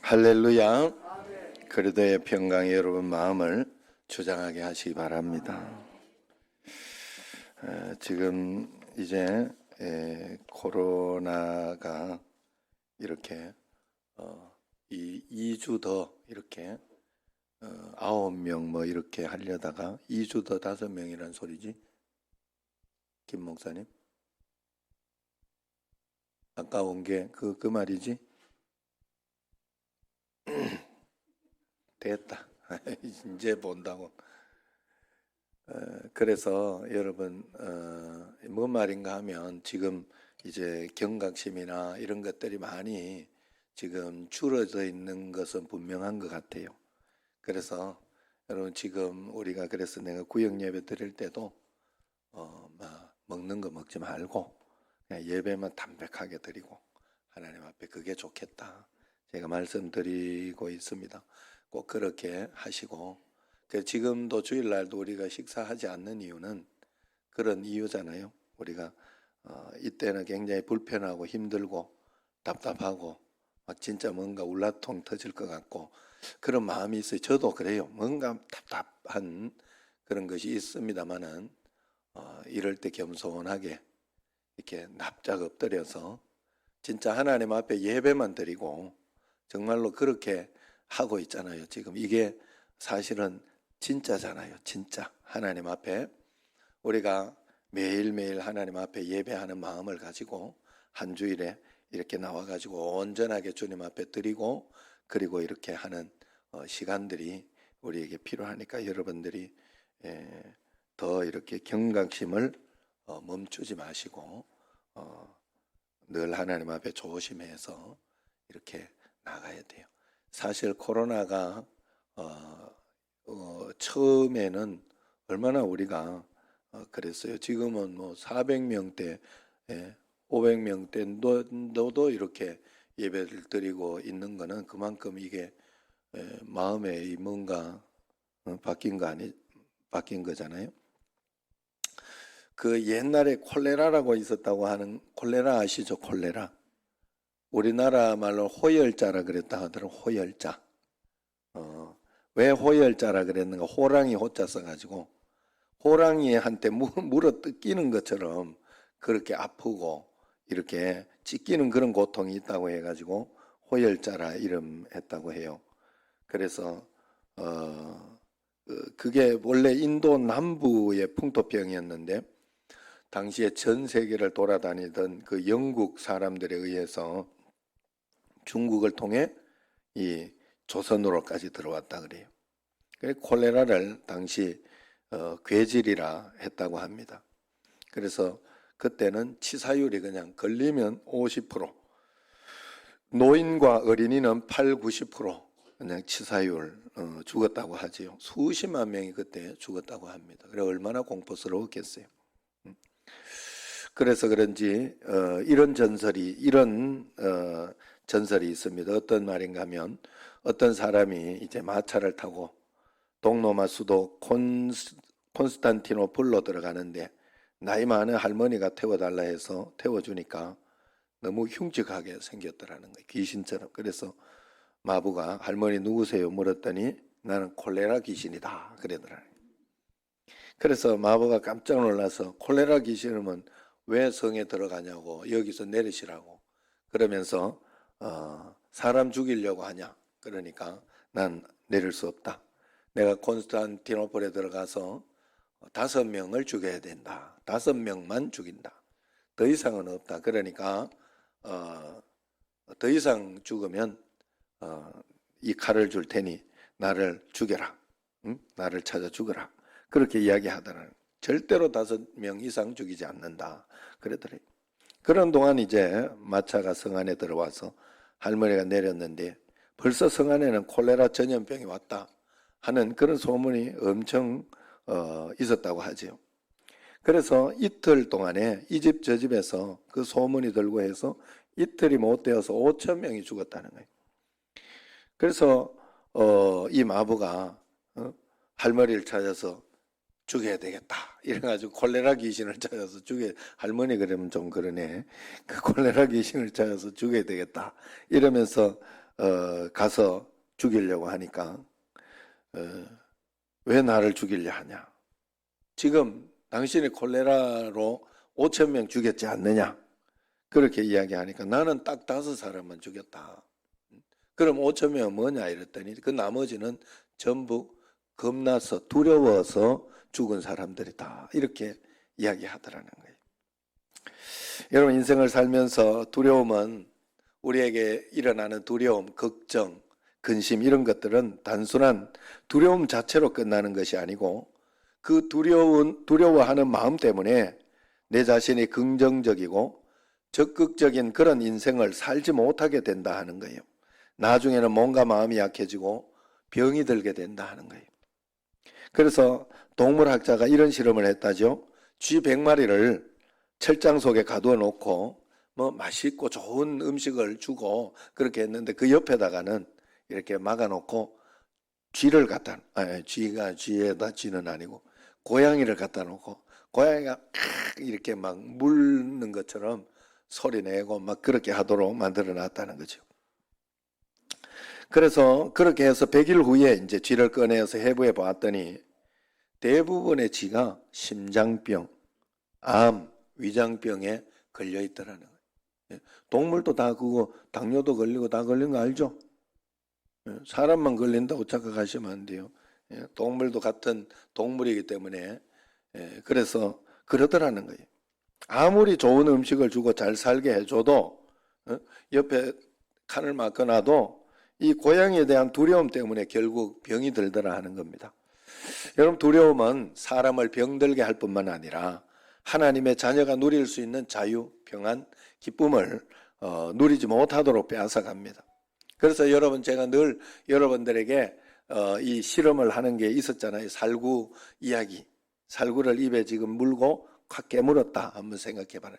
할렐루야. 그리스도의 평강이 여러분 마음을 주장하게 하시기 바랍니다. 지금 이제 코로나가 이렇게 2주 더 이렇게 9명 뭐 이렇게 하려다가 2주 더 5명이란 소리지? 김 목사님? 아까운 게 그 말이지? 됐다. 이제 본다고. 그래서 여러분 뭔 말인가 하면 지금 이제 경각심이나 이런 것들이 많이 지금 줄어져 있는 것은 분명한 것 같아요. 그래서 여러분 지금 우리가 그래서 내가 구역 예배 드릴 때도 막 먹는 거 먹지 말고 그냥 예배만 담백하게 드리고 하나님 앞에 그게 좋겠다. 제가 말씀드리고 있습니다. 꼭 그렇게 하시고 지금도 주일날도 우리가 식사하지 않는 이유는 그런 이유잖아요. 우리가 이때는 굉장히 불편하고 힘들고 답답하고 막 진짜 뭔가 울라통 터질 것 같고 그런 마음이 있어요. 저도 그래요. 뭔가 답답한 그런 것이 있습니다만은 이럴 때 겸손하게 이렇게 납작 엎드려서 진짜 하나님 앞에 예배만 드리고 정말로 그렇게 하고 있잖아요. 지금 이게 사실은 진짜잖아요. 진짜 하나님 앞에 우리가 매일매일 하나님 앞에 예배하는 마음을 가지고 한 주일에 이렇게 나와가지고 온전하게 주님 앞에 드리고 그리고 이렇게 하는 시간들이 우리에게 필요하니까 여러분들이 더 이렇게 경각심을 멈추지 마시고 늘 하나님 앞에 조심해서 이렇게 나가야 돼요. 사실 코로나가 처음에는 얼마나 우리가 그랬어요. 지금은 뭐 400명대, 500명대도 이렇게 예배를 드리고 있는 거는 그만큼 이게 마음에 뭔가 바뀐 거잖아요. 그 옛날에 콜레라라고 있었다고 하는 콜레라 아시죠? 콜레라. 우리나라 말로 호열자라 그랬다 하더라고. 호열자. 왜 호열자라 그랬는가? 호랑이 호자 써가지고 호랑이한테 물어 뜯기는 것처럼 그렇게 아프고 이렇게 찢기는 그런 고통이 있다고 해가지고 호열자라 이름했다고 해요. 그래서 그게 원래 인도 남부의 풍토병이었는데 당시에 전 세계를 돌아다니던 그 영국 사람들에 의해서 중국을 통해 이 조선으로까지 들어왔다 그래요. 그래서 콜레라를 당시 괴질이라 했다고 합니다. 그래서 그때는 치사율이 그냥 걸리면 50%, 노인과 어린이는 80~90% 그냥 치사율 죽었다고 하지요. 수십만 명이 그때 죽었다고 합니다. 그래 얼마나 공포스러웠겠어요. 그래서 그런지 이런 전설이 있습니다. 어떤 말인가 하면 어떤 사람이 이제 마차를 타고 동로마 수도 콘스탄티노플로 들어가는데 나이 많은 할머니가 태워달라 해서 태워주니까 너무 흉측하게 생겼더라는 거예요. 귀신처럼. 그래서 마부가 할머니 누구세요? 물었더니 나는 콜레라 귀신이다 그러더라고요. 그래서 마부가 깜짝 놀라서 콜레라 귀신이면 왜 성에 들어가냐고 여기서 내리시라고 그러면서 사람 죽이려고 하냐 그러니까 난 내릴 수 없다. 내가 콘스탄티노플에 들어가서 5명을 죽여야 된다. 5명만 죽인다. 더 이상은 없다. 그러니까 더 이상 죽으면 이 칼을 줄 테니 나를 죽여라. 응? 나를 찾아 죽어라. 그렇게 이야기하더라고요. 절대로 5명 이상 죽이지 않는다. 그러더래요. 그런 동안 이제 마차가 성 안에 들어와서 할머니가 내렸는데 벌써 성 안에는 콜레라 전염병이 왔다 하는 그런 소문이 엄청 있었다고 하죠. 그래서 이틀 동안에 이 집 저 집에서 그 소문이 들고 해서 이틀이 못 되어서 5,000명이 죽었다는 거예요. 그래서 이 마부가 할머니를 찾아서 죽여야 되겠다. 이래가지고 콜레라 귀신을 찾아서 할머니 그러면 좀 그러네. 그 콜레라 귀신을 찾아서 죽여야 되겠다. 이러면서 가서 죽이려고 하니까 왜 나를 죽이려 하냐? 지금 당신이 콜레라로 5천 명 죽였지 않느냐? 그렇게 이야기하니까 나는 딱 5사람만 죽였다. 그럼 5천 명은 뭐냐 이랬더니 그 나머지는 전부 겁나서 두려워서 죽은 사람들이다. 이렇게 이야기하더라는 거예요. 여러분 인생을 살면서 두려움은 우리에게 일어나는 두려움, 걱정, 근심 이런 것들은 단순한 두려움 자체로 끝나는 것이 아니고 그 두려워하는 마음 때문에 내 자신이 긍정적이고 적극적인 그런 인생을 살지 못하게 된다 하는 거예요. 나중에는 몸과 마음이 약해지고 병이 들게 된다 하는 거예요. 그래서 동물학자가 이런 실험을 했다죠. 쥐 100마리를 철장 속에 가두어 놓고 뭐 맛있고 좋은 음식을 주고 그렇게 했는데 그 옆에다가는 이렇게 막아놓고 쥐를 갖다, 쥐에다 쥐는 아니고 고양이를 갖다 놓고 고양이가 이렇게 막 물는 것처럼 소리 내고 막 그렇게 하도록 만들어 놨다는 거죠. 그래서 그렇게 해서 100일 후에 이제 쥐를 꺼내서 해부해 보았더니 대부분의 쥐가 심장병, 암, 위장병에 걸려 있더라는 거예요. 동물도 다 그거 당뇨도 걸리고 다 걸린 거 알죠? 사람만 걸린다고 착각하시면 안 돼요. 동물도 같은 동물이기 때문에 그래서 그러더라는 거예요. 아무리 좋은 음식을 주고 잘 살게 해줘도 옆에 칸을 막거나도 이 고양이에 대한 두려움 때문에 결국 병이 들더라 하는 겁니다. 여러분 두려움은 사람을 병들게 할 뿐만 아니라 하나님의 자녀가 누릴 수 있는 자유, 평안, 기쁨을 누리지 못하도록 빼앗아갑니다. 그래서 여러분 제가 늘 여러분들에게 이 실험을 하는 게 있었잖아요. 살구 이야기. 살구를 입에 지금 물고 콱 깨물었다 한번 생각해 봐요.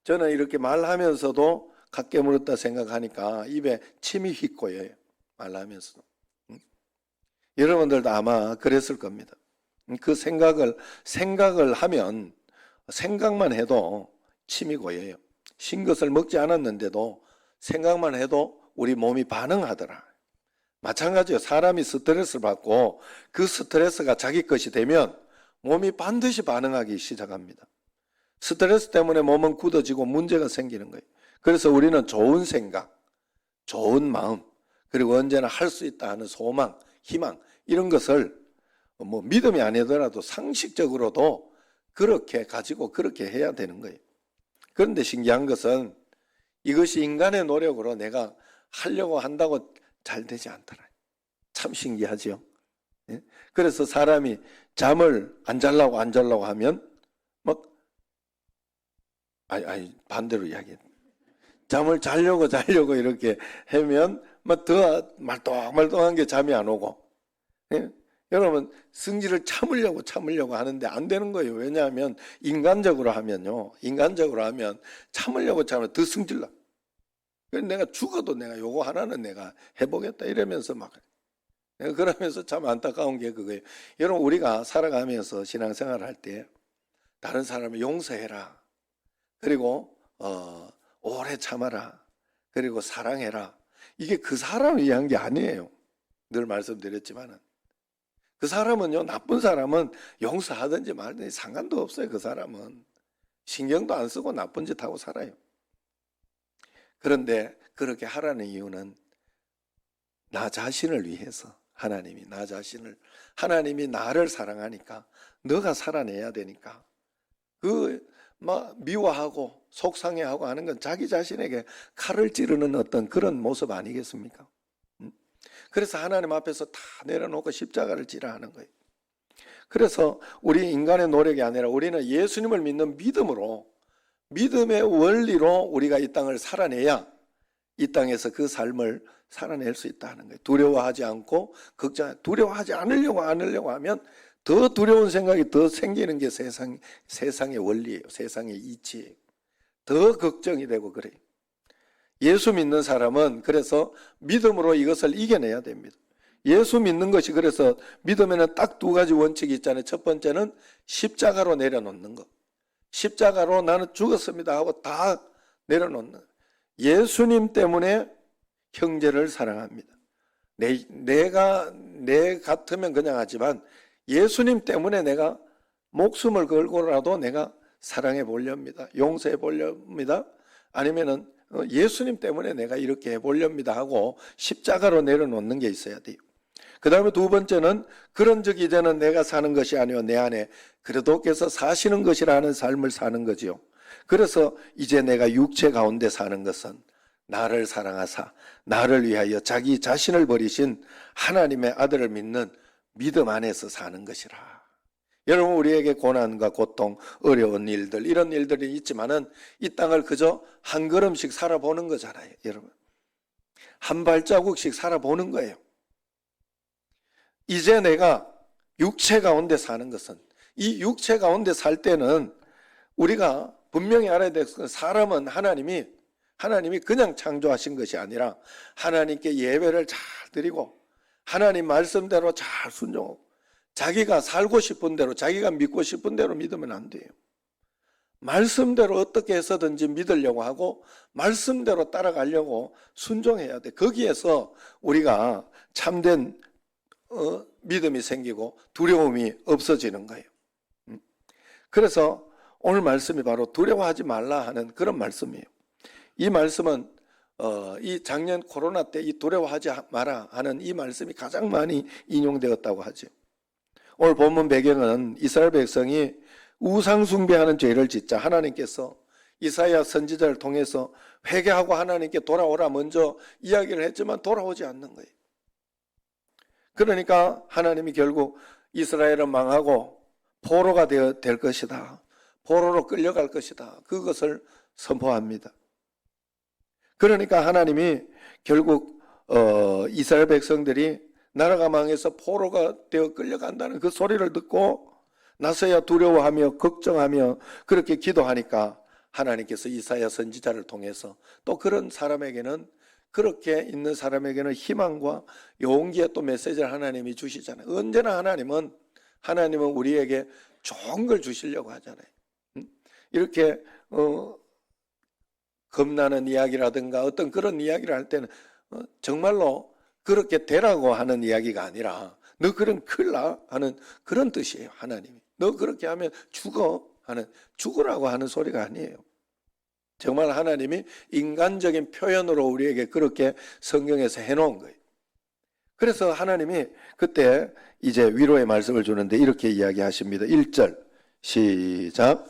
저는 이렇게 말하면서도 콱 깨물었다 생각하니까 입에 침이 휙 고여요. 말하면서도. 여러분들도 아마 그랬을 겁니다. 그 생각을 하면 생각만 해도 침이 고여요. 신 것을 먹지 않았는데도 생각만 해도 우리 몸이 반응하더라. 마찬가지로 사람이 스트레스를 받고 그 스트레스가 자기 것이 되면 몸이 반드시 반응하기 시작합니다. 스트레스 때문에 몸은 굳어지고 문제가 생기는 거예요. 그래서 우리는 좋은 생각, 좋은 마음, 그리고 언제나 할 수 있다 하는 소망, 희망 이런 것을 뭐 믿음이 아니더라도 상식적으로도 그렇게 가지고 그렇게 해야 되는 거예요. 그런데 신기한 것은 이것이 인간의 노력으로 내가 하려고 한다고 잘 되지 않더라. 참 신기하죠. 그래서 사람이 잠을 안 자려고 하면 막 반대로 이야기해. 잠을 자려고 이렇게 하면 막 더 말똥말똥한 게 잠이 안 오고. 여러분 승질을 참으려고 하는데 안 되는 거예요. 왜냐하면 인간적으로 하면 참으려고 더 승질나. 그래서 내가 죽어도 내가 요거 하나는 내가 해보겠다 이러면서 막 그러면서 참 안타까운 게 그거예요. 여러분 우리가 살아가면서 신앙생활을 할 때 다른 사람을 용서해라. 그리고 오래 참아라. 그리고 사랑해라. 이게 그 사람을 위한 게 아니에요. 늘 말씀드렸지만은 그 사람은요, 나쁜 사람은 용서하든지 말든지 상관도 없어요. 그 사람은 신경도 안 쓰고 나쁜 짓 하고 살아요. 그런데 그렇게 하라는 이유는 나 자신을 위해서 하나님이 나를 사랑하니까 너가 살아내야 되니까 막 미워하고 속상해하고 하는 건 자기 자신에게 칼을 찌르는 어떤 그런 모습 아니겠습니까? 그래서 하나님 앞에서 다 내려놓고 십자가를 지라 하는 거예요. 그래서 우리 인간의 노력이 아니라 우리는 예수님을 믿는 믿음의 원리로 우리가 이 땅을 살아내야 이 땅에서 그 삶을 살아낼 수 있다는 거예요. 두려워하지 않고 두려워하지 않으려고 하면 더 두려운 생각이 더 생기는 게 세상의 원리예요. 세상의 이치예요. 더 걱정이 되고 그래요. 예수 믿는 사람은 그래서 믿음으로 이것을 이겨내야 됩니다. 예수 믿는 것이 그래서 믿음에는 딱 2가지 원칙이 있잖아요. 첫 번째는 십자가로 내려놓는 것. 십자가로 나는 죽었습니다 하고 다 내려놓는 것. 예수님 때문에 형제를 사랑합니다. 내 같으면 그냥 하지만 예수님 때문에 내가 목숨을 걸고라도 내가 사랑해 보렵니다. 용서해 보렵니다. 아니면은 예수님 때문에 내가 이렇게 해 보렵니다 하고 십자가로 내려놓는 게 있어야 돼요. 그 다음에 두 번째는 그런 적 이제는 내가 사는 것이 아니요 내 안에 그리스도께서 사시는 것이라는 삶을 사는 거지요. 그래서 이제 내가 육체 가운데 사는 것은 나를 사랑하사 나를 위하여 자기 자신을 버리신 하나님의 아들을 믿는 믿음 안에서 사는 것이라. 여러분, 우리에게 고난과 고통, 어려운 일들, 이런 일들이 있지만은 이 땅을 그저 한 걸음씩 살아보는 거잖아요. 여러분, 한 발자국씩 살아보는 거예요. 이제 내가 육체 가운데 사는 것은, 이 육체 가운데 살 때는 우리가 분명히 알아야 될 것은, 사람은 하나님이 그냥 창조하신 것이 아니라 하나님께 예배를 잘 드리고 하나님 말씀대로 잘 순종하고 자기가 살고 싶은 대로, 자기가 믿고 싶은 대로 믿으면 안 돼요. 말씀대로 어떻게 해서든지 믿으려고 하고 말씀대로 따라가려고 순종해야 돼. 거기에서 우리가 참된 믿음이 생기고 두려움이 없어지는 거예요. 그래서 오늘 말씀이 바로 두려워하지 말라 하는 그런 말씀이에요. 이 말씀은 이 작년 코로나 때 이 두려워하지 마라 하는 이 말씀이 가장 많이 인용되었다고 하죠. 오늘 본문 배경은 이스라엘 백성이 우상 숭배하는 죄를 짓자 하나님께서 이사야 선지자를 통해서 회개하고 하나님께 돌아오라 먼저 이야기를 했지만 돌아오지 않는 거예요. 그러니까 하나님이 결국 이스라엘은 망하고 포로가 될 것이다. 포로로 끌려갈 것이다. 그것을 선포합니다. 그러니까 하나님이 결국 이스라엘 백성들이 나라가 망해서 포로가 되어 끌려간다는 그 소리를 듣고 나서야 두려워하며 걱정하며 그렇게 기도하니까 하나님께서 이사야 선지자를 통해서 또 그런 사람에게는, 그렇게 있는 사람에게는 희망과 용기의 또 메시지를 하나님이 주시잖아요. 언제나 하나님은 우리에게 좋은 걸 주시려고 하잖아요. 이렇게 겁나는 이야기라든가 어떤 그런 이야기를 할 때는 정말로 그렇게 되라고 하는 이야기가 아니라 너 그럼 큰일 나 하는 그런 뜻이에요. 하나님이 너 그렇게 하면 죽어 하는, 죽으라고 하는 소리가 아니에요. 정말 하나님이 인간적인 표현으로 우리에게 그렇게 성경에서 해놓은 거예요. 그래서 하나님이 그때 이제 위로의 말씀을 주는데 이렇게 이야기하십니다. 1절 시작.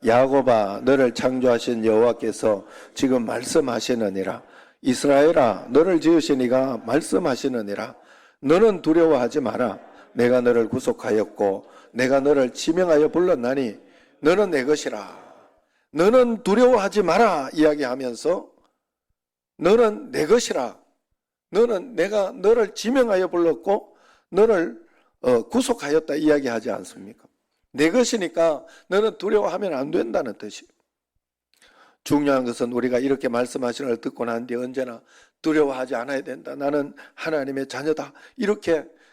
야곱아 너를 창조하신 여호와께서 지금 말씀하시느니라. 이스라엘아 너를 지으신 이가 말씀하시느니라. 너는 두려워하지 마라. 내가 너를 구속하였고 내가 너를 지명하여 불렀나니 너는 내 것이라. 너는 두려워하지 마라 이야기하면서 너는 내 것이라. 내가 너를 지명하여 불렀고 너를 구속하였다 이야기하지 않습니까? 내 것이니까 너는 두려워하면 안 된다는 뜻이에요. 중요한 것은 우리가 이렇게 말씀하시는 걸 듣고 난 뒤에 언제나 두려워하지 않아야 된다. 나는 하나님의 자녀다.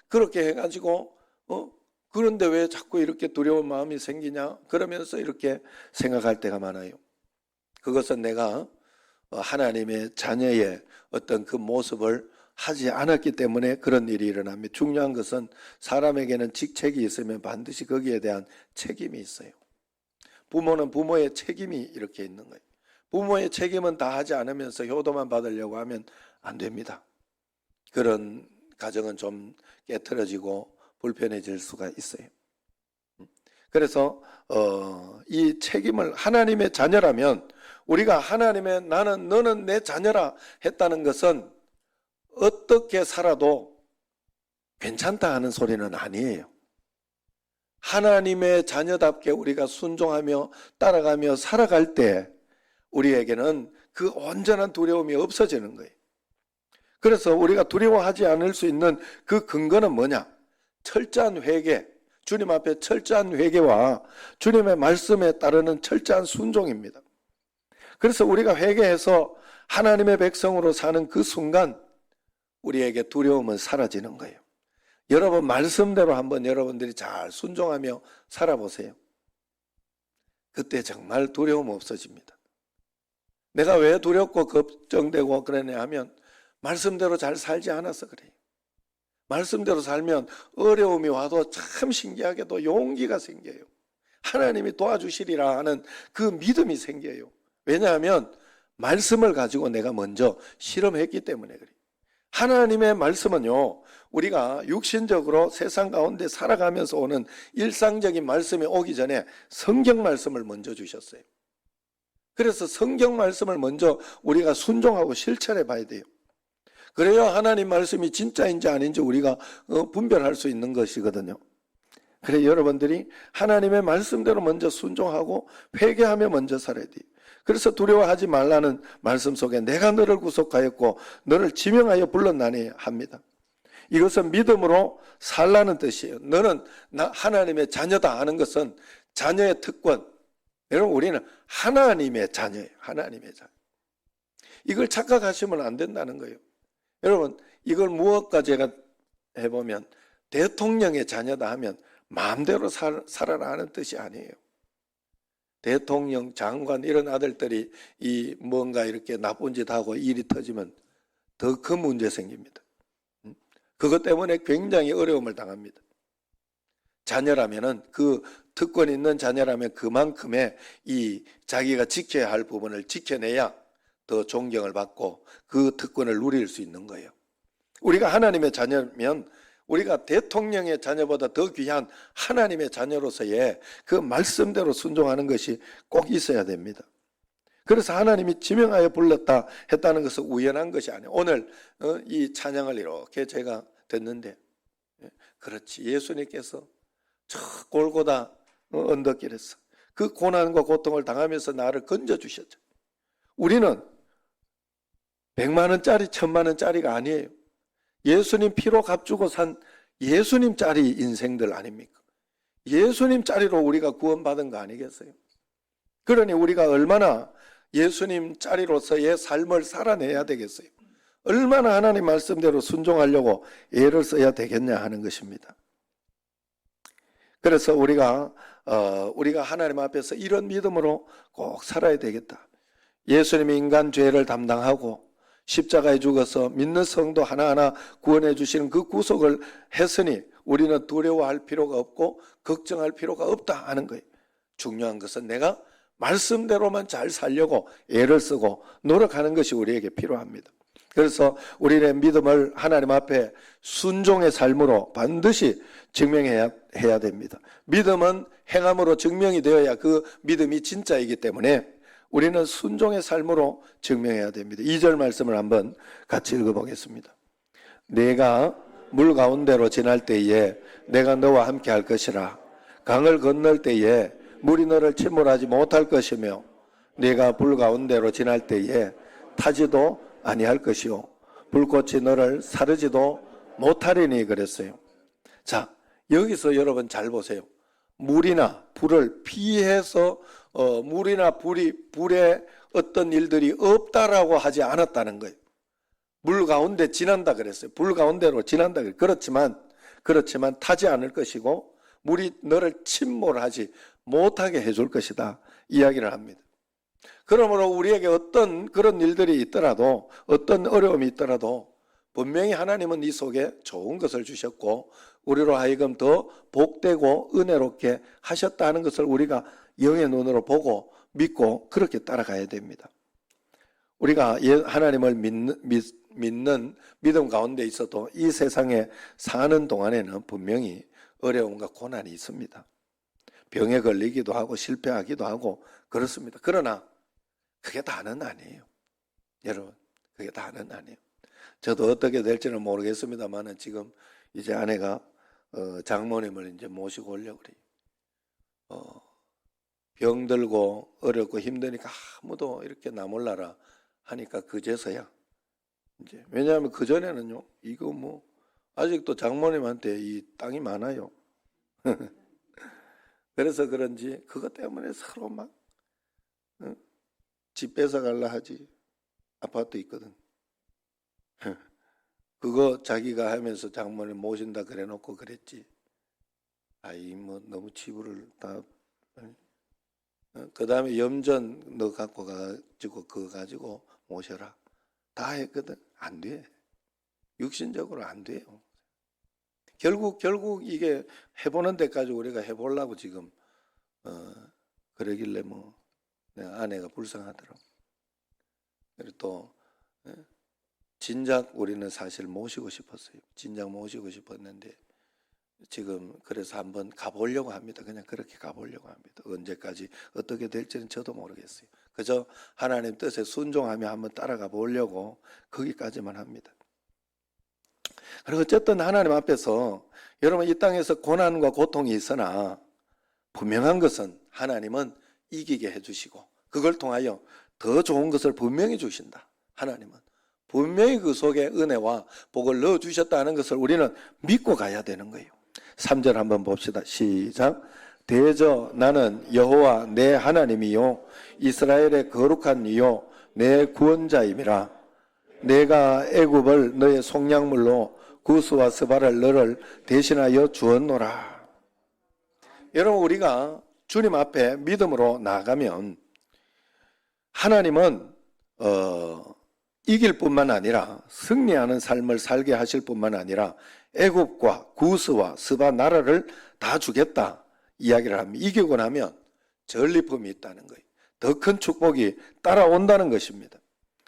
그렇게 해가지고 그런데 왜 자꾸 이렇게 두려운 마음이 생기냐? 그러면서 이렇게 생각할 때가 많아요. 그것은 내가 하나님의 자녀의 어떤 그 모습을 하지 않았기 때문에 그런 일이 일어납니다. 중요한 것은 사람에게는 직책이 있으면 반드시 거기에 대한 책임이 있어요. 부모는 부모의 책임이 이렇게 있는 거예요. 부모의 책임은 다 하지 않으면서 효도만 받으려고 하면 안 됩니다. 그런 가정은 좀 깨트려지고 불편해질 수가 있어요. 그래서 이 책임을, 하나님의 자녀라면 우리가 하나님의 너는 내 자녀라 했다는 것은 어떻게 살아도 괜찮다 하는 소리는 아니에요. 하나님의 자녀답게 우리가 순종하며 따라가며 살아갈 때 우리에게는 그 온전한 두려움이 없어지는 거예요. 그래서 우리가 두려워하지 않을 수 있는 그 근거는 뭐냐? 철저한 회개, 주님 앞에 철저한 회개와 주님의 말씀에 따르는 철저한 순종입니다. 그래서 우리가 회개해서 하나님의 백성으로 사는 그 순간 우리에게 두려움은 사라지는 거예요. 여러분 말씀대로 한번 여러분들이 잘 순종하며 살아보세요. 그때 정말 두려움 없어집니다. 내가 왜 두렵고 걱정되고 그러냐 하면 말씀대로 잘 살지 않아서 그래요. 말씀대로 살면 어려움이 와도 참 신기하게도 용기가 생겨요. 하나님이 도와주시리라 하는 그 믿음이 생겨요. 왜냐하면 말씀을 가지고 내가 먼저 실험했기 때문에 그래요. 하나님의 말씀은요, 우리가 육신적으로 세상 가운데 살아가면서 오는 일상적인 말씀이 오기 전에 성경 말씀을 먼저 주셨어요. 그래서 성경 말씀을 먼저 우리가 순종하고 실천해 봐야 돼요. 그래야 하나님 말씀이 진짜인지 아닌지 우리가 분별할 수 있는 것이거든요. 그래 여러분들이 하나님의 말씀대로 먼저 순종하고 회개하며 먼저 살아야 돼요. 그래서 두려워하지 말라는 말씀 속에 내가 너를 구속하였고 너를 지명하여 불렀나니 합니다. 이것은 믿음으로 살라는 뜻이에요. 너는 하나님의 자녀다 하는 것은 자녀의 특권. 여러분 우리는 하나님의 자녀예요. 하나님의 자녀. 이걸 착각하시면 안 된다는 거예요. 여러분 이걸 무엇과 제가 해보면 대통령의 자녀다 하면 마음대로 살아라 하는 뜻이 아니에요. 대통령, 장관 이런 아들들이 이 뭔가 이렇게 나쁜 짓 하고 일이 터지면 더 큰 문제 생깁니다. 그것 때문에 굉장히 어려움을 당합니다. 자녀라면은 그 특권 있는 자녀라면 그만큼의 이 자기가 지켜야 할 부분을 지켜내야 더 존경을 받고 그 특권을 누릴 수 있는 거예요. 우리가 하나님의 자녀면 우리가 대통령의 자녀보다 더 귀한 하나님의 자녀로서의 그 말씀대로 순종하는 것이 꼭 있어야 됩니다. 그래서 하나님이 지명하여 불렀다 했다는 것은 우연한 것이 아니에요. 오늘 이 찬양을 이렇게 제가 듣는데 그렇지 예수님께서 저 골고다 언덕길에서 그 고난과 고통을 당하면서 나를 건져주셨죠. 우리는 100만 원짜리 1000만 원짜리가 아니에요. 예수님 피로 값주고 산 예수님짜리 인생들 아닙니까? 예수님짜리로 우리가 구원받은 거 아니겠어요? 그러니 우리가 얼마나 예수님짜리로서의 삶을 살아내야 되겠어요? 얼마나 하나님 말씀대로 순종하려고 애를 써야 되겠냐 하는 것입니다. 그래서 우리가 하나님 앞에서 이런 믿음으로 꼭 살아야 되겠다. 예수님이 인간 죄를 담당하고 십자가에 죽어서 믿는 성도 하나하나 구원해 주시는 그 구속을 했으니 우리는 두려워할 필요가 없고 걱정할 필요가 없다 하는 거예요. 중요한 것은 내가 말씀대로만 잘 살려고 애를 쓰고 노력하는 것이 우리에게 필요합니다. 그래서 우리의 믿음을 하나님 앞에 순종의 삶으로 반드시 증명해야 됩니다. 믿음은 행함으로 증명이 되어야 그 믿음이 진짜이기 때문에 우리는 순종의 삶으로 증명해야 됩니다. 2절 말씀을 한번 같이 읽어보겠습니다. 내가 물 가운데로 지날 때에 내가 너와 함께 할 것이라. 강을 건널 때에 물이 너를 침몰하지 못할 것이며 내가 불 가운데로 지날 때에 타지도 아니할 것이요 불꽃이 너를 사르지도 못하리니 그랬어요. 자, 여기서 여러분 잘 보세요. 물이나 불을 피해서 물이나 불에 어떤 일들이 없다라고 하지 않았다는 거예요. 물 가운데 지난다 그랬어요. 불 가운데로 지난다 그랬어요. 그렇지만 타지 않을 것이고 물이 너를 침몰하지 못하게 해줄 것이다 이야기를 합니다. 그러므로 우리에게 어떤 그런 일들이 있더라도 어떤 어려움이 있더라도 분명히 하나님은 이 속에 좋은 것을 주셨고 우리로 하여금 더 복되고 은혜롭게 하셨다는 것을 우리가 영의 눈으로 보고 믿고 그렇게 따라가야 됩니다. 우리가 하나님을 믿는 믿음 가운데 있어도 이 세상에 사는 동안에는 분명히 어려움과 고난이 있습니다. 병에 걸리기도 하고 실패하기도 하고 그렇습니다. 그러나 그게 다는 아니에요. 여러분, 그게 다는 아니에요. 저도 어떻게 될지는 모르겠습니다만 지금 이제 아내가 장모님을 이제 모시고 오려고 그래요. 병들고 어렵고 힘드니까 아무도 이렇게 나 몰라라 하니까 그제서야 이제 왜냐하면 그 전에는요 이거 뭐 아직도 장모님한테 이 땅이 많아요. 그래서 그런지 그것 때문에 서로 막 집 뺏어갈라 하지. 아파트 있거든. 그거 자기가 하면서 장모님 모신다 그래 놓고 그랬지. 아이 뭐 너무 치부를 다. 그 다음에 염전 너 갖고 가지고 그거 가지고 모셔라. 다 했거든. 안 돼. 육신적으로 안 돼요. 결국 이게 해보는 데까지 우리가 해보려고 지금 그러길래 뭐 내 아내가 불쌍하더라고. 그리고 또 진작 우리는 사실 모시고 싶었어요. 진작 모시고 싶었는데 지금 그래서 한번 가보려고 합니다. 그냥 그렇게 가보려고 합니다. 언제까지 어떻게 될지는 저도 모르겠어요. 그저 하나님 뜻에 순종하며 한번 따라가 보려고 거기까지만 합니다. 그리고 어쨌든 하나님 앞에서 여러분 이 땅에서 고난과 고통이 있으나 분명한 것은 하나님은 이기게 해주시고 그걸 통하여 더 좋은 것을 분명히 주신다. 하나님은 분명히 그 속에 은혜와 복을 넣어주셨다는 것을 우리는 믿고 가야 되는 거예요. 3절 한번 봅시다. 시작. 대저 나는 여호와 내 하나님이요 이스라엘의 거룩한 이요 내 구원자임이라. 내가 애굽을 너의 속량물로 구스와 스바를 너를 대신하여 주었노라. 여러분 우리가 주님 앞에 믿음으로 나아가면 하나님은 이길 뿐만 아니라 승리하는 삶을 살게 하실 뿐만 아니라 애굽과 구스와 스바 나라를 다 주겠다 이야기를 합니다. 이기고 나면 전리품이 있다는 거예요. 더 큰 축복이 따라온다는 것입니다.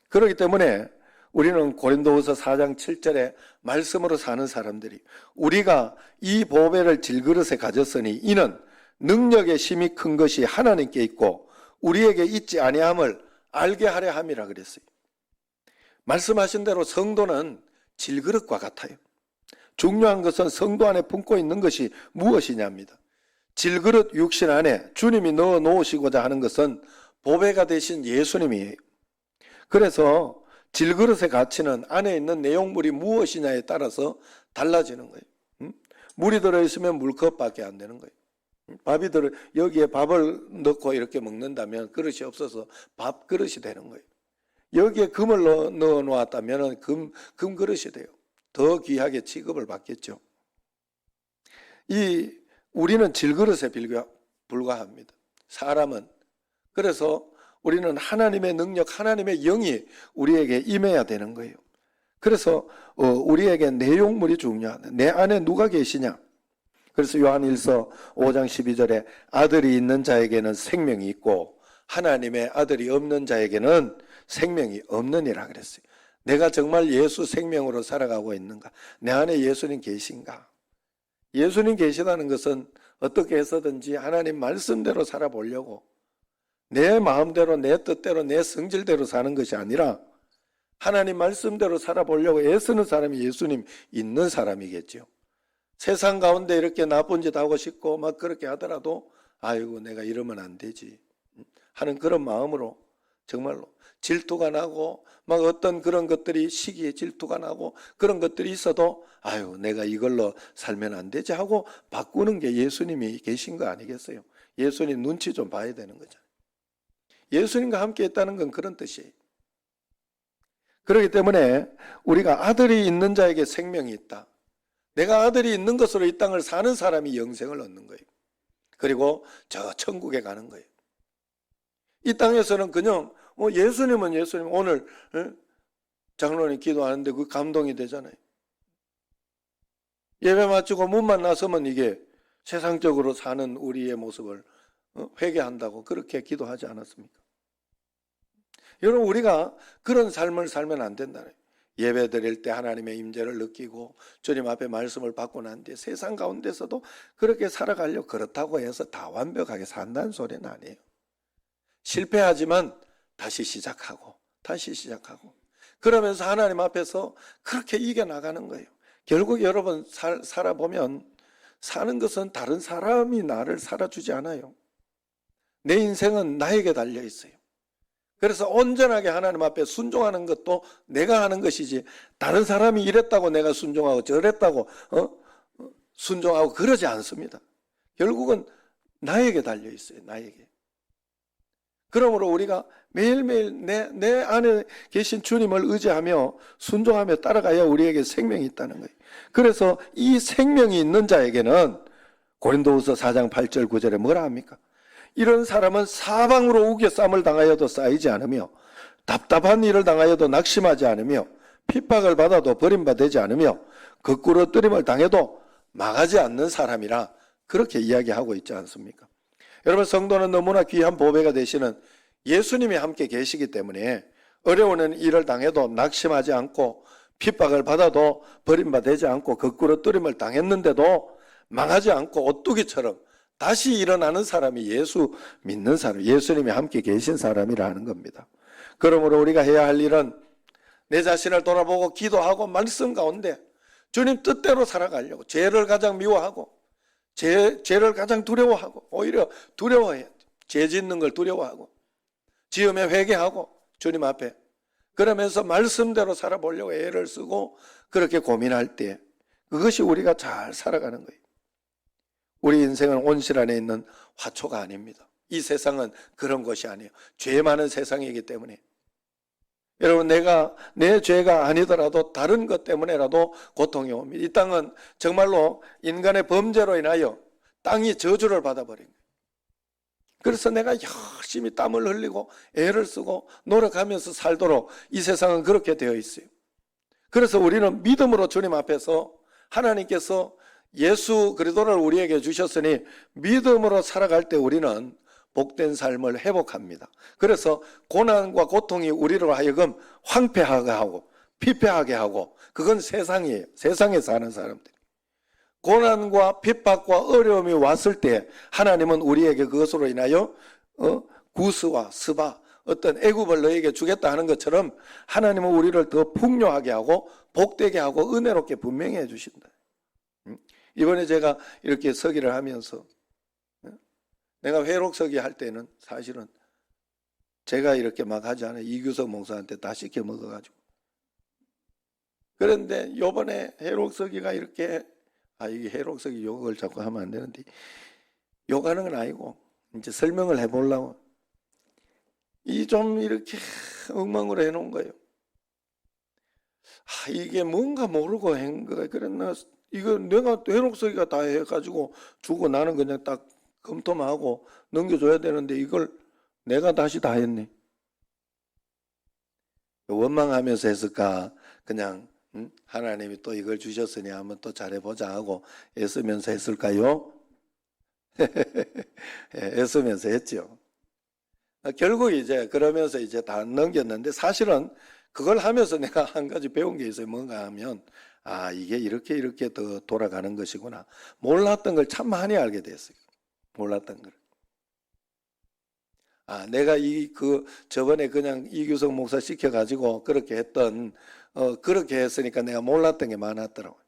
그렇기 때문에 우리는 고린도후서 4장 7절에 말씀으로 사는 사람들이 우리가 이 보배를 질그릇에 가졌으니 이는 능력의 힘이 큰 것이 하나님께 있고 우리에게 있지 아니함을 알게 하려 함이라 그랬어요. 말씀하신 대로 성도는 질그릇과 같아요. 중요한 것은 성도 안에 품고 있는 것이 무엇이냐입니다. 질그릇 육신 안에 주님이 넣어 놓으시고자 하는 것은 보배가 되신 예수님이에요. 그래서 질그릇의 가치는 안에 있는 내용물이 무엇이냐에 따라서 달라지는 거예요. 물이 들어있으면 물컵밖에 안 되는 거예요. 여기에 밥을 넣고 이렇게 먹는다면 그릇이 없어서 밥 그릇이 되는 거예요. 여기에 금을 넣어 놓았다면 금 그릇이 돼요. 더 귀하게 취급을 받겠죠. 우리는 질그릇에 불과합니다. 사람은. 그래서 우리는 하나님의 능력, 하나님의 영이 우리에게 임해야 되는 거예요. 그래서 우리에게 내용물이 중요하다. 내 안에 누가 계시냐? 그래서 요한일서 5장 12절에 아들이 있는 자에게는 생명이 있고 하나님의 아들이 없는 자에게는 생명이 없느니라 그랬어요. 내가 정말 예수 생명으로 살아가고 있는가? 내 안에 예수님 계신가? 예수님 계시다는 것은 어떻게 해서든지 하나님 말씀대로 살아보려고 내 마음대로 내 뜻대로 내 성질대로 사는 것이 아니라 하나님 말씀대로 살아보려고 애쓰는 사람이 예수님 있는 사람이겠죠. 세상 가운데 이렇게 나쁜 짓 하고 싶고 막 그렇게 하더라도 아이고 내가 이러면 안 되지 하는 그런 마음으로 정말로 질투가 나고 막 어떤 그런 것들이 시기에 질투가 나고 그런 것들이 있어도 아유 내가 이걸로 살면 안 되지 하고 바꾸는 게 예수님이 계신 거 아니겠어요? 예수님 눈치 좀 봐야 되는 거잖아요. 예수님과 함께 있다는 건 그런 뜻이에요. 그렇기 때문에 우리가 아들이 있는 자에게 생명이 있다. 내가 아들이 있는 것으로 이 땅을 사는 사람이 영생을 얻는 거예요. 그리고 저 천국에 가는 거예요. 이 땅에서는 그냥 예수님은 예수님 오늘 장로님 기도하는데 그 감동이 되잖아요. 예배 마치고 문만 나서면 이게 세상적으로 사는 우리의 모습을 회개한다고 그렇게 기도하지 않았습니까? 여러분 우리가 그런 삶을 살면 안 된다는 거예요. 예배 드릴 때 하나님의 임재를 느끼고 주님 앞에 말씀을 받고 난 뒤에 세상 가운데서도 그렇게 살아가려고 그렇다고 해서 다 완벽하게 산다는 소리는 아니에요. 실패하지만 다시 시작하고 그러면서 하나님 앞에서 그렇게 이겨나가는 거예요. 결국 여러분 살아보면 사는 것은 다른 사람이 나를 살아주지 않아요. 내 인생은 나에게 달려 있어요. 그래서 온전하게 하나님 앞에 순종하는 것도 내가 하는 것이지 다른 사람이 이랬다고 내가 순종하고 저랬다고 순종하고 그러지 않습니다. 결국은 나에게 달려 있어요. 나에게. 그러므로 우리가 매일매일 내 안에 계신 주님을 의지하며 순종하며 따라가야 우리에게 생명이 있다는 거예요. 그래서 이 생명이 있는 자에게는 고린도후서 4장 8절 9절에 뭐라 합니까? 이런 사람은 사방으로 우겨쌈을 당하여도 쌓이지 않으며 답답한 일을 당하여도 낙심하지 않으며 핍박을 받아도 버림받지 않으며 거꾸로 뜨림을 당해도 망하지 않는 사람이라 그렇게 이야기하고 있지 않습니까? 여러분, 성도는 너무나 귀한 보배가 되시는 예수님이 함께 계시기 때문에 어려운 일을 당해도 낙심하지 않고 핍박을 받아도 버림받지 않고 거꾸로 뜨림을 당했는데도 망하지 않고 오뚜기처럼 다시 일어나는 사람이 예수 믿는 사람, 예수님이 함께 계신 사람이라는 겁니다. 그러므로 우리가 해야 할 일은 내 자신을 돌아보고 기도하고 말씀 가운데 주님 뜻대로 살아가려고, 죄를 가장 미워하고 죄를 가장 두려워하고, 오히려 두려워해, 죄 짓는 걸 두려워하고 지음에 회개하고 주님 앞에 그러면서 말씀대로 살아보려고 애를 쓰고 그렇게 고민할 때 그것이 우리가 잘 살아가는 거예요. 우리 인생은 온실 안에 있는 화초가 아닙니다. 이 세상은 그런 것이 아니에요. 죄 많은 세상이기 때문에. 여러분, 내 죄가 아니더라도 다른 것 때문에라도 고통이 옵니다. 이 땅은 정말로 인간의 범죄로 인하여 땅이 저주를 받아버린 거예요. 그래서 내가 열심히 땀을 흘리고 애를 쓰고 노력하면서 살도록 이 세상은 그렇게 되어 있어요. 그래서 우리는 믿음으로 주님 앞에서 하나님께서 예수 그리스도를 우리에게 주셨으니 믿음으로 살아갈 때 우리는 복된 삶을 회복합니다. 그래서 고난과 고통이 우리로 하여금 황폐하게 하고 피폐하게 하고, 그건 세상이에요. 세상에 사는 사람들. 고난과 핍박과 어려움이 왔을 때 하나님은 우리에게 그것으로 인하여 구스와 스바, 어떤 애굽을 너에게 주겠다 하는 것처럼 하나님은 우리를 더 풍요하게 하고 복되게 하고 은혜롭게 분명히 해주신다. 이번에 제가 이렇게 서기를 하면서 내가 회록 서기 할 때는 사실은 제가 이렇게 막 하지 않아요. 이규석 목사한테 다 시켜 먹어가지고. 그런데 요번에 회록 서기가 이렇게, 이게 회록 서기 욕을 자꾸 하면 안 되는데, 욕하는 건 아니고 이제 설명을 해보려고 좀 이렇게 엉망으로 해놓은 거예요. 이게 뭔가 모르고 한 거야. 그랬나, 이거 내가 회록 서기가 다 해가지고 주고 나는 그냥 딱 검토만 하고 넘겨줘야 되는데 이걸 내가 다시 다 했네. 원망하면서 했을까? 그냥 하나님이 또 이걸 주셨으니 한번 또 잘해보자 하고 애쓰면서 했을까요? 애쓰면서 했죠. 결국 이제 그러면서 이제 다 넘겼는데, 사실은 그걸 하면서 내가 한 가지 배운 게 있어요. 뭔가 하면 이게 이렇게 더 돌아가는 것이구나. 몰랐던 걸 참 많이 알게 됐어요. 몰랐던 걸. 내가 저번에 그냥 이규석 목사 시켜가지고 그렇게 했던, 그렇게 했으니까 내가 몰랐던 게 많았더라고요.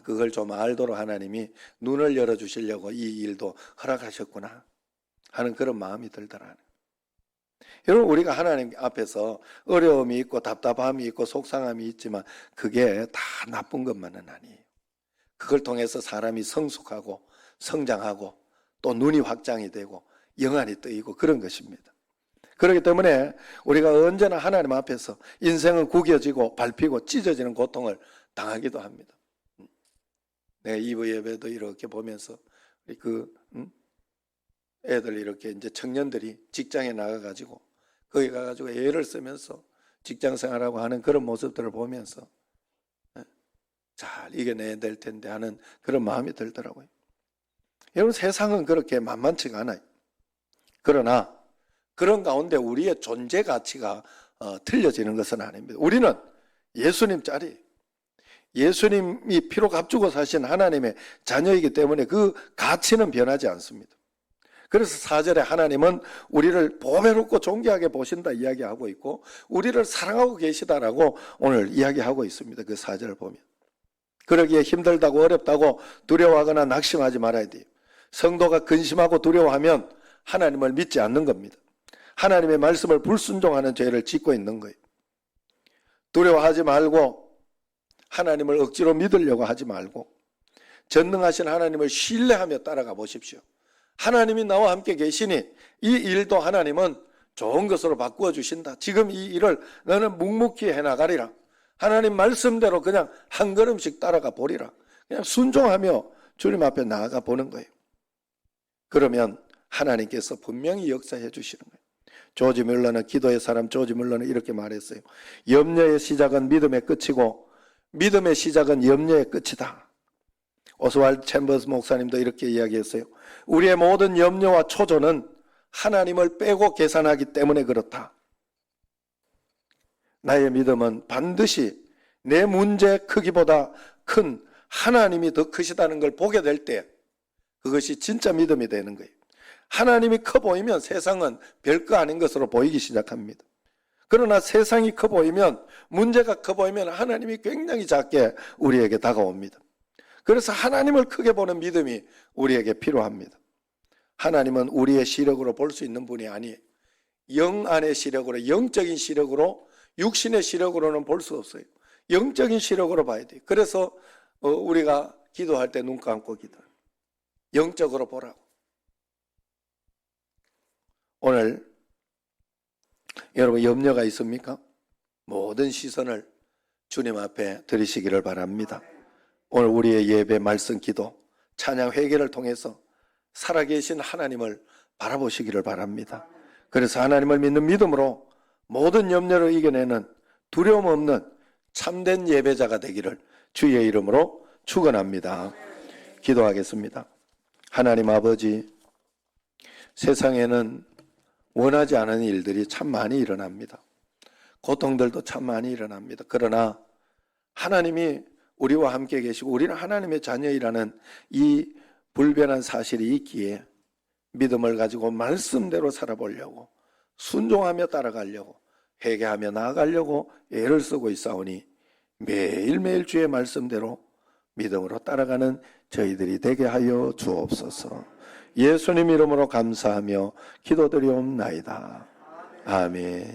그걸 좀 알도록 하나님이 눈을 열어주시려고 이 일도 허락하셨구나 하는 그런 마음이 들더라고요. 여러분, 우리가 하나님 앞에서 어려움이 있고 답답함이 있고 속상함이 있지만 그게 다 나쁜 것만은 아니에요. 그걸 통해서 사람이 성숙하고 성장하고 또 눈이 확장이 되고 영안이 뜨이고 그런 것입니다. 그렇기 때문에 우리가 언제나 하나님 앞에서 인생은 구겨지고 밟히고 찢어지는 고통을 당하기도 합니다. 내가 2부 예배도 이렇게 보면서 애들 이렇게 이제 청년들이 직장에 나가가지고 거기 가가지고 애를 쓰면서 직장 생활하고 하는 그런 모습들을 보면서 잘 이겨내야 될 텐데 하는 그런 마음이 들더라고요. 여러분, 세상은 그렇게 만만치가 않아요. 그러나 그런 가운데 우리의 존재 가치가 틀려지는 것은 아닙니다. 우리는 예수님 짤이에요. 예수님이 피로 값주고 사신 하나님의 자녀이기 때문에 그 가치는 변하지 않습니다. 그래서 4절에 하나님은 우리를 보배롭고 존귀하게 보신다 이야기하고 있고 우리를 사랑하고 계시다라고 오늘 이야기하고 있습니다. 그 4절을 보면. 그러기에 힘들다고 어렵다고 두려워하거나 낙심하지 말아야 돼요. 성도가 근심하고 두려워하면 하나님을 믿지 않는 겁니다. 하나님의 말씀을 불순종하는 죄를 짓고 있는 거예요. 두려워하지 말고 하나님을 억지로 믿으려고 하지 말고 전능하신 하나님을 신뢰하며 따라가 보십시오. 하나님이 나와 함께 계시니 이 일도 하나님은 좋은 것으로 바꾸어 주신다. 지금 이 일을 너는 묵묵히 해나가리라. 하나님 말씀대로 그냥 한 걸음씩 따라가 보리라. 그냥 순종하며 주님 앞에 나아가 보는 거예요. 그러면 하나님께서 분명히 역사해 주시는 거예요. 조지 뮬러는, 기도의 사람 조지 뮬러는 이렇게 말했어요. 염려의 시작은 믿음의 끝이고 믿음의 시작은 염려의 끝이다. 오스왈드 챔버스 목사님도 이렇게 이야기했어요. 우리의 모든 염려와 초조는 하나님을 빼고 계산하기 때문에 그렇다. 나의 믿음은 반드시 내 문제 크기보다 큰 하나님이 더 크시다는 걸 보게 될 때 그것이 진짜 믿음이 되는 거예요. 하나님이 커 보이면 세상은 별거 아닌 것으로 보이기 시작합니다. 그러나 세상이 커 보이면, 문제가 커 보이면 하나님이 굉장히 작게 우리에게 다가옵니다. 그래서 하나님을 크게 보는 믿음이 우리에게 필요합니다. 하나님은 우리의 시력으로 볼 수 있는 분이 아니에요. 영 안의 시력으로, 영적인 시력으로, 육신의 시력으로는 볼 수 없어요. 영적인 시력으로 봐야 돼요. 그래서 우리가 기도할 때 눈 감고 기도해요. 영적으로 보라고. 오늘 여러분 염려가 있습니까? 모든 시선을 주님 앞에 드리시기를 바랍니다. 오늘 우리의 예배, 말씀, 기도, 찬양, 회개를 통해서 살아계신 하나님을 바라보시기를 바랍니다. 그래서 하나님을 믿는 믿음으로 모든 염려를 이겨내는 두려움 없는 참된 예배자가 되기를 주의 이름으로 축원합니다. 기도하겠습니다. 하나님 아버지, 세상에는 원하지 않은 일들이 참 많이 일어납니다. 고통들도 참 많이 일어납니다. 그러나 하나님이 우리와 함께 계시고 우리는 하나님의 자녀이라는 이 불변한 사실이 있기에 믿음을 가지고 말씀대로 살아보려고, 순종하며 따라가려고, 회개하며 나아가려고 애를 쓰고 있사오니 매일매일 주의 말씀대로 믿음으로 따라가는 저희들이 되게 하여 주옵소서. 예수님 이름으로 감사하며 기도드리옵나이다. 아멘.